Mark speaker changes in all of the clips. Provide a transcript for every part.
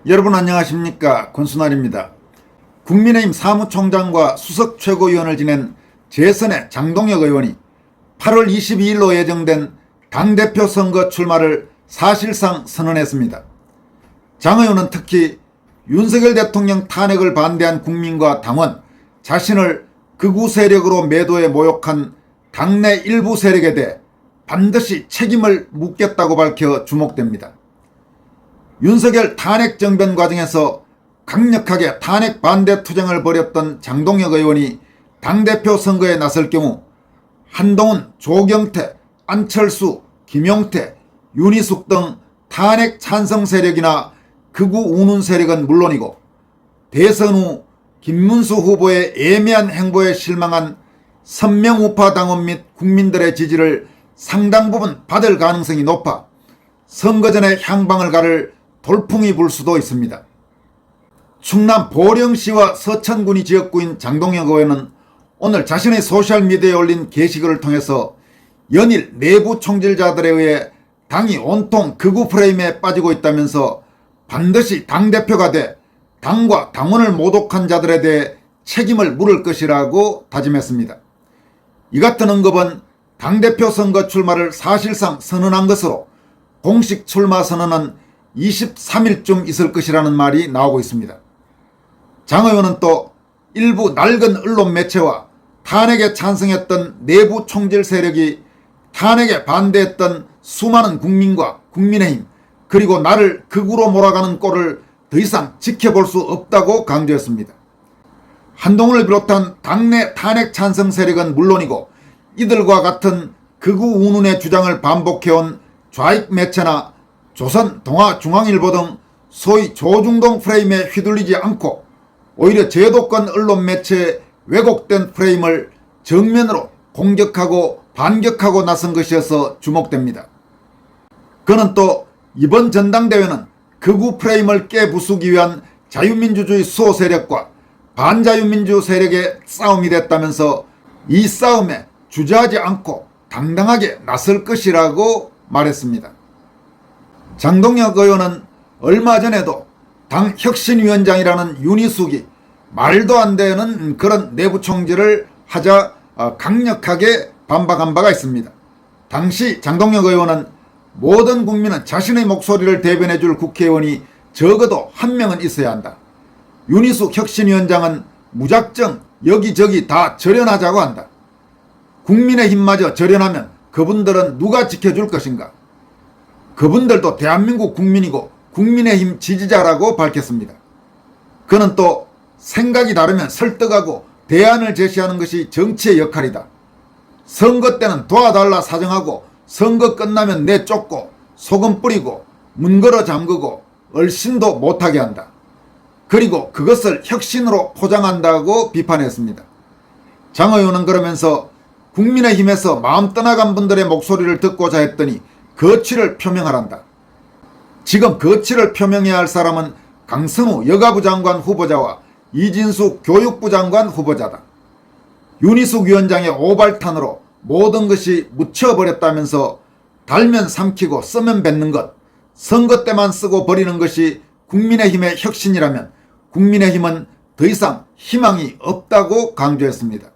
Speaker 1: 여러분 안녕하십니까, 권순환입니다. 국민의힘 사무총장과 수석 최고위원을 지낸 재선의 장동혁 의원이 8월 22일로 예정된 당대표 선거 출마를 사실상 선언했습니다. 장 의원은 특히 윤석열 대통령 탄핵을 반대한 국민과 당원, 자신을 극우 세력으로 매도해 모욕한 당내 일부 세력에 대해 반드시 책임을 묻겠다고 밝혀 주목됩니다. 윤석열 탄핵 정변 과정에서 강력하게 탄핵 반대 투쟁을 벌였던 장동혁 의원이 당대표 선거에 나설 경우 한동훈, 조경태, 안철수, 김용태, 윤희숙 등 탄핵 찬성 세력이나 극우 운운 세력은 물론이고 대선 후 김문수 후보의 애매한 행보에 실망한 선명우파 당원 및 국민들의 지지를 상당 부분 받을 가능성이 높아 선거 전에 향방을 가를 돌풍이 불 수도 있습니다. 충남 보령시와 서천군이 지역구인 장동혁 의원은 오늘 자신의 소셜미디어에 올린 게시글을 통해서 연일 내부 총질자들에 의해 당이 온통 극우 프레임에 빠지고 있다면서 반드시 당대표가 돼 당과 당원을 모독한 자들에 대해 책임을 물을 것이라고 다짐했습니다. 이 같은 언급은 당대표 선거 출마를 사실상 선언한 것으로 공식 출마 선언은 23일쯤 있을 것이라는 말이 나오고 있습니다. 장 의원은 또 일부 낡은 언론 매체와 탄핵에 찬성했던 내부 총질 세력이 탄핵에 반대했던 수많은 국민과 국민의힘 그리고 나를 극우로 몰아가는 꼴을 더 이상 지켜볼 수 없다고 강조했습니다. 한동훈을 비롯한 당내 탄핵 찬성 세력은 물론이고 이들과 같은 극우 운운의 주장을 반복해온 좌익 매체나 조선, 동아, 중앙일보 등 소위 조중동 프레임에 휘둘리지 않고 오히려 제도권 언론 매체의 왜곡된 프레임을 정면으로 공격하고 반격하고 나선 것이어서 주목됩니다. 그는 또 이번 전당대회는 극우 프레임을 깨부수기 위한 자유민주주의 수호 세력과 반자유민주 세력의 싸움이 됐다면서 이 싸움에 주저하지 않고 당당하게 나설 것이라고 말했습니다. 장동혁 의원은 얼마 전에도 당 혁신위원장이라는 윤희숙이 말도 안 되는 그런 내부 총질을 하자 강력하게 반박한 바가 있습니다. 당시 장동혁 의원은 모든 국민은 자신의 목소리를 대변해 줄 국회의원이 적어도 한 명은 있어야 한다. 윤희숙 혁신위원장은 무작정 여기저기 다 절연하자고 한다. 국민의힘마저 절연하면 그분들은 누가 지켜줄 것인가? 그분들도 대한민국 국민이고 국민의힘 지지자라고 밝혔습니다. 그는 또 생각이 다르면 설득하고 대안을 제시하는 것이 정치의 역할이다. 선거 때는 도와달라 사정하고 선거 끝나면 내쫓고 소금 뿌리고 문 걸어 잠그고 얼씬도 못하게 한다. 그리고 그것을 혁신으로 포장한다고 비판했습니다. 장 의원은 그러면서 국민의힘에서 마음 떠나간 분들의 목소리를 듣고자 했더니 거취를 표명하란다. 지금 거취를 표명해야 할 사람은 강성우 여가부 장관 후보자와 이진수 교육부 장관 후보자다. 윤희숙 위원장의 오발탄으로 모든 것이 묻혀버렸다면서 달면 삼키고 쓰면 뱉는 것, 선거 때만 쓰고 버리는 것이 국민의힘의 혁신이라면 국민의힘은 더 이상 희망이 없다고 강조했습니다.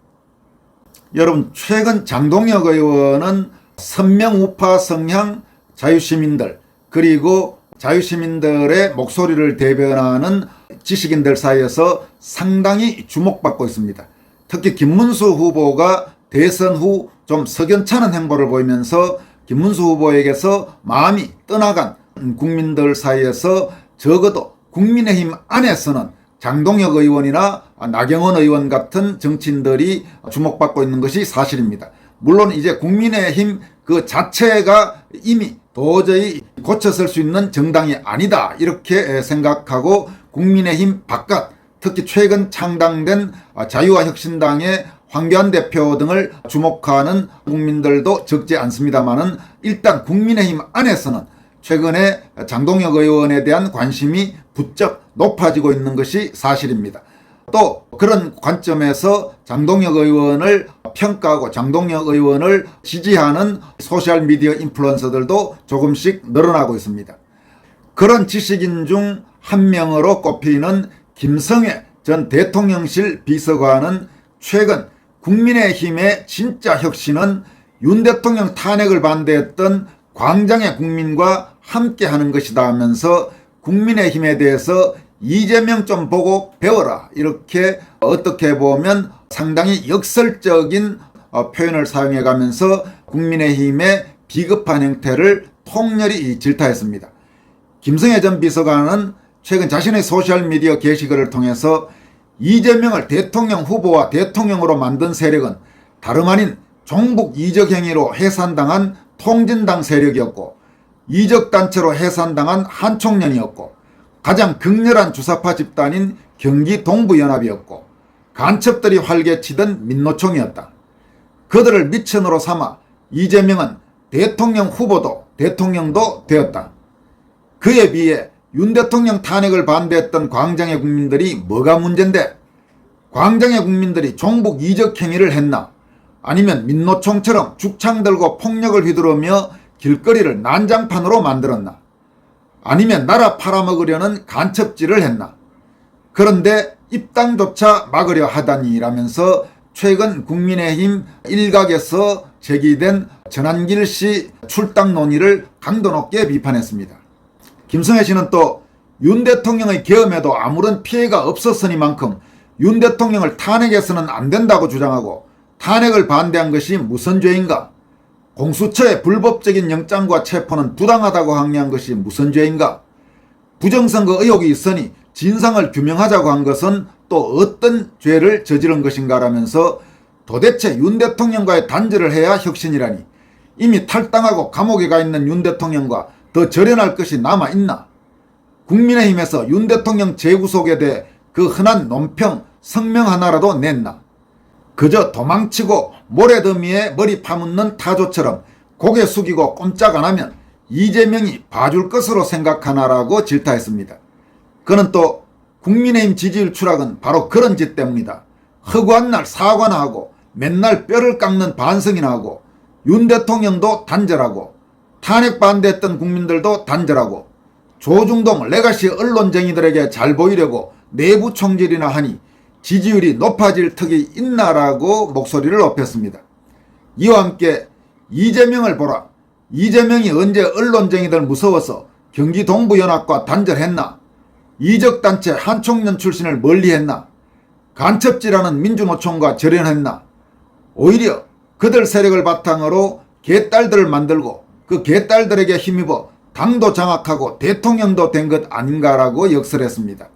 Speaker 1: 여러분, 최근 장동혁 의원은 선명우파 성향 자유시민들 그리고 자유시민들의 목소리를 대변하는 지식인들 사이에서 상당히 주목받고 있습니다. 특히 김문수 후보가 대선 후 좀 석연찮은 행보를 보이면서 김문수 후보에게서 마음이 떠나간 국민들 사이에서 적어도 국민의힘 안에서는 장동혁 의원이나 나경원 의원 같은 정치인들이 주목받고 있는 것이 사실입니다. 물론 이제 국민의힘 그 자체가 이미 도저히 고쳐설 수 있는 정당이 아니다 이렇게 생각하고 국민의힘 바깥 특히 최근 창당된 자유와 혁신당의 황교안 대표 등을 주목하는 국민들도 적지 않습니다만은 일단 국민의힘 안에서는 최근에 장동혁 의원에 대한 관심이 부쩍 높아지고 있는 것이 사실입니다. 또 그런 관점에서 장동혁 의원을 평가하고 장동혁 의원을 지지하는 소셜미디어 인플루언서들도 조금씩 늘어나고 있습니다. 그런 지식인 중 한 명으로 꼽히는 김성회 전 대통령실 비서관은 최근 국민의힘의 진짜 혁신은 윤 대통령 탄핵을 반대했던 광장의 국민과 함께하는 것이다 하면서 국민의힘에 대해서 이재명 좀 보고 배워라, 이렇게 어떻게 보면 상당히 역설적인 표현을 사용해 가면서 국민의힘의 비겁한 형태를 통렬히 질타했습니다. 김성회 전 비서관은 최근 자신의 소셜미디어 게시글을 통해서 이재명을 대통령 후보와 대통령으로 만든 세력은 다름 아닌 종북 이적 행위로 해산당한 통진당 세력이었고, 이적단체로 해산당한 한총련이었고, 가장 극렬한 주사파 집단인 경기 동부연합이었고, 간첩들이 활개치던 민노총이었다. 그들을 미천으로 삼아 이재명은 대통령 후보도 대통령도 되었다. 그에 비해 윤 대통령 탄핵을 반대했던 광장의 국민들이 뭐가 문제인데, 광장의 국민들이 종북 이적 행위를 했나, 아니면 민노총처럼 죽창 들고 폭력을 휘두르며 길거리를 난장판으로 만들었나, 아니면 나라 팔아먹으려는 간첩질을 했나. 그런데 입당조차 막으려 하다니라면서 최근 국민의힘 일각에서 제기된 전한길 씨 출당 논의를 강도 높게 비판했습니다. 김성회 씨는 또 윤 대통령의 계엄에도 아무런 피해가 없었으니만큼 윤 대통령을 탄핵해서는 안 된다고 주장하고, 탄핵을 반대한 것이 무슨 죄인가? 공수처의 불법적인 영장과 체포는 부당하다고 항의한 것이 무슨 죄인가? 부정선거 의혹이 있으니 진상을 규명하자고 한 것은 또 어떤 죄를 저지른 것인가 라면서 도대체 윤 대통령과의 단절을 해야 혁신이라니, 이미 탈당하고 감옥에 가 있는 윤 대통령과 더 절연할 것이 남아있나? 국민의힘에서 윤 대통령 재구속에 대해 그 흔한 논평, 성명 하나라도 냈나? 그저 도망치고 모래더미에 머리 파묻는 타조처럼 고개 숙이고 꼼짝 안 하면 이재명이 봐줄 것으로 생각하나라고 질타했습니다. 그는 또 국민의힘 지지율 추락은 바로 그런 짓 때문이다. 허구한 날 사과나 하고 맨날 뼈를 깎는 반성이나 하고, 윤 대통령도 단절하고 탄핵 반대했던 국민들도 단절하고 조중동 레가시 언론쟁이들에게 잘 보이려고 내부 총질이나 하니 지지율이 높아질 턱이 있나라고 목소리를 높였습니다. 이와 함께 이재명을 보라. 이재명이 언제 언론쟁이들 무서워서 경기 동부연합과 단절했나? 이적단체 한총련 출신을 멀리했나? 간첩질하는 민주노총과 절연했나? 오히려 그들 세력을 바탕으로 개딸들을 만들고 그 개딸들에게 힘입어 당도 장악하고 대통령도 된 것 아닌가라고 역설했습니다.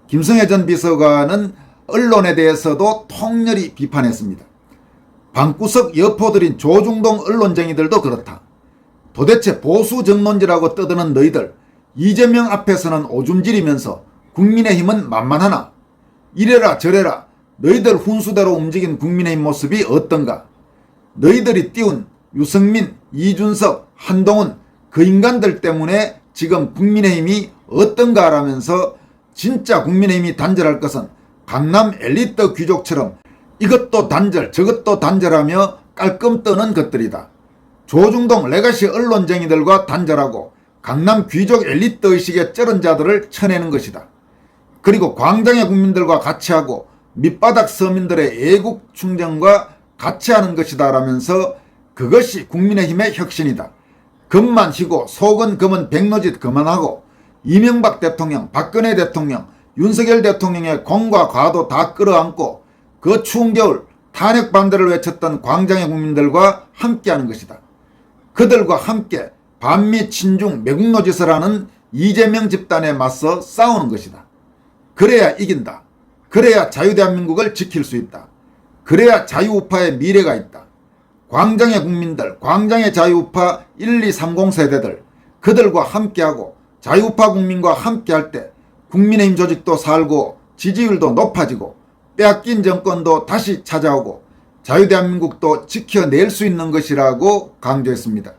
Speaker 1: 김성회 전 비서관은 언론에 대해서도 통렬히 비판했습니다. 방구석 여포들인 조중동 언론쟁이들도 그렇다. 도대체 보수 정론지라고 떠드는 너희들, 이재명 앞에서는 오줌질이면서 국민의힘은 만만하나? 이래라 저래라 너희들 훈수대로 움직인 국민의힘 모습이 어떤가? 너희들이 띄운 유승민, 이준석, 한동훈 그 인간들 때문에 지금 국민의힘이 어떤가 라면서 진짜 국민의힘이 단절할 것은 강남 엘리트 귀족처럼 이것도 단절 저것도 단절하며 깔끔 떠는 것들이다. 조중동 레가시 언론쟁이들과 단절하고 강남 귀족 엘리트 의식에 쩔은 자들을 쳐내는 것이다. 그리고 광장의 국민들과 같이 하고 밑바닥 서민들의 애국 충정과 같이 하는 것이다 라면서 그것이 국민의힘의 혁신이다. 겉만 희고 속은 검은 백로짓 그만하고 이명박 대통령, 박근혜 대통령, 윤석열 대통령의 공과 과도 다 끌어안고 그 추운 겨울 탄핵 반대를 외쳤던 광장의 국민들과 함께하는 것이다. 그들과 함께 반미 친중 매국노짓을 하는 이재명 집단에 맞서 싸우는 것이다. 그래야 이긴다. 그래야 자유대한민국을 지킬 수 있다. 그래야 자유우파의 미래가 있다. 광장의 국민들, 광장의 자유우파 1, 2, 30 세대들, 그들과 함께하고 자유우파 국민과 함께할 때 국민의힘 조직도 살고 지지율도 높아지고 빼앗긴 정권도 다시 찾아오고 자유대한민국도 지켜낼 수 있는 것이라고 강조했습니다.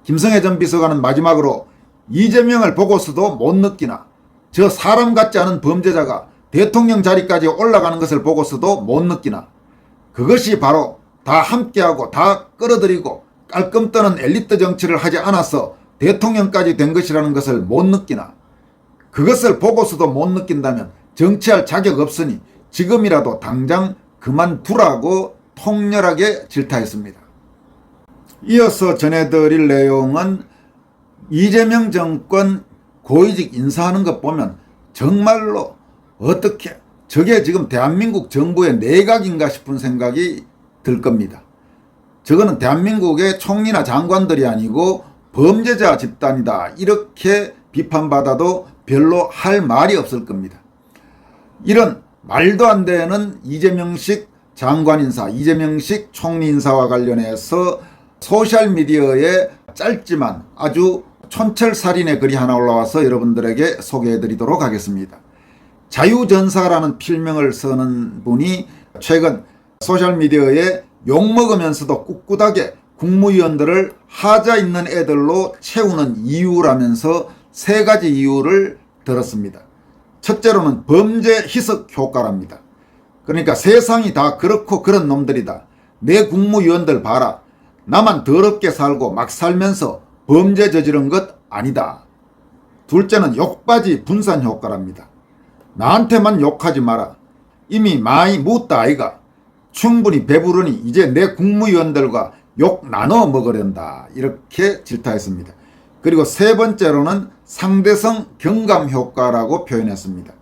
Speaker 1: 김성회 전 비서관은 마지막으로 이재명을 보고서도 못 느끼나, 저 사람 같지 않은 범죄자가 대통령 자리까지 올라가는 것을 보고서도 못 느끼나, 그것이 바로 다 함께하고 다 끌어들이고 깔끔 떠는 엘리트 정치를 하지 않아서 대통령까지 된 것이라는 것을 못 느끼나, 그것을 보고서도 못 느낀다면 정치할 자격 없으니 지금이라도 당장 그만두라고 통렬하게 질타했습니다. 이어서 전해드릴 내용은 이재명 정권 고위직 인사하는 것 보면 정말로 어떻게 저게 지금 대한민국 정부의 내각인가 싶은 생각이 들 겁니다. 저거는 대한민국의 총리나 장관들이 아니고 범죄자 집단이다, 이렇게 비판받아도 별로 할 말이 없을 겁니다. 이런 말도 안 되는 이재명식 장관 인사, 이재명식 총리 인사와 관련해서 소셜미디어에 짧지만 아주 촌철살인의 글이 하나 올라와서 여러분들에게 소개해드리도록 하겠습니다. 자유전사라는 필명을 쓰는 분이 최근 소셜미디어에 욕먹으면서도 꿋꿋하게 국무위원들을 하자 있는 애들로 채우는 이유라면서 3가지 이유를 들었습니다. 첫째로는 범죄 희석 효과랍니다. 그러니까 세상이 다 그렇고 그런 놈들이다. 내 국무위원들 봐라. 나만 더럽게 살고 막 살면서 범죄 저지른 것 아니다. 둘째는 욕바지 분산 효과랍니다. 나한테만 욕하지 마라. 이미 많이 묻다 아이가. 충분히 배부르니 이제 내 국무위원들과 욕 나눠 먹으련다. 이렇게 질타했습니다. 그리고 3번째로는 상대성 경감 효과라고 표현했습니다.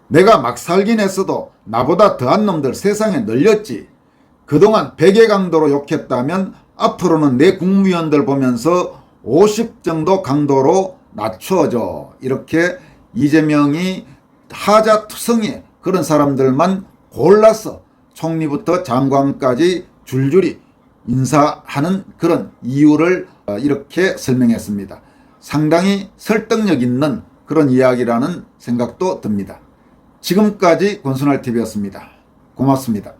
Speaker 1: 내가 막 살긴 했어도 나보다 더한 놈들 세상에 널렸지. 그동안 100의 강도로 욕했다면 앞으로는 내 국무위원들 보면서 50 정도 강도로 낮춰줘. 이렇게 이재명이 하자투성이 그런 사람들만 골라서 총리부터 장관까지 줄줄이 인사하는 그런 이유를 이렇게 설명했습니다. 상당히 설득력 있는 그런 이야기라는 생각도 듭니다. 지금까지 권순할TV였습니다. 고맙습니다.